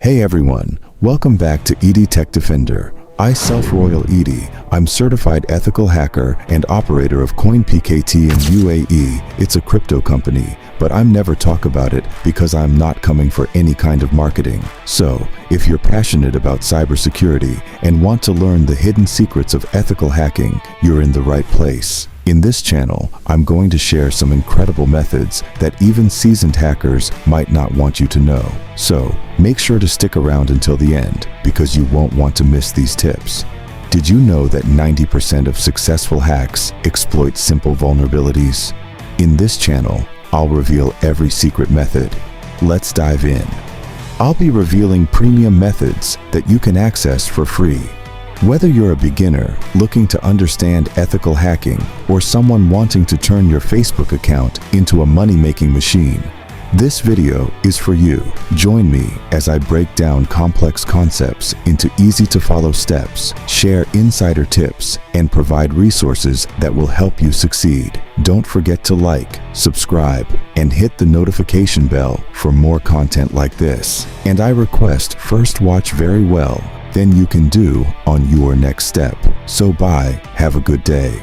Hey everyone, welcome back to ED Tech Defender. I Self-Royal Edie. I'm certified ethical hacker and operator of CoinPKT in UAE. It's a crypto company, but I'm never talk about it because I'm not coming for any kind of marketing. So, if you're passionate about cybersecurity and want to learn the hidden secrets of ethical hacking, you're in the right place. In this channel, I'm going to share some incredible methods that even seasoned hackers might not want you to know. So, make sure to stick around until the end because you won't want to miss these tips. Did you know that 90% of successful hacks exploit simple vulnerabilities? In this channel, I'll reveal every secret method. Let's dive in. I'll be revealing premium methods that you can access for free. Whether you're a beginner looking to understand ethical hacking or someone wanting to turn your Facebook account into a money-making machine, this video is for you. Join me as I break down complex concepts into easy-to-follow steps, share insider tips, and provide resources that will help you succeed. Don't forget to like, subscribe, and hit the notification bell for more content like this. And I request first watch very well, then you can do on your next step. So bye, have a good day.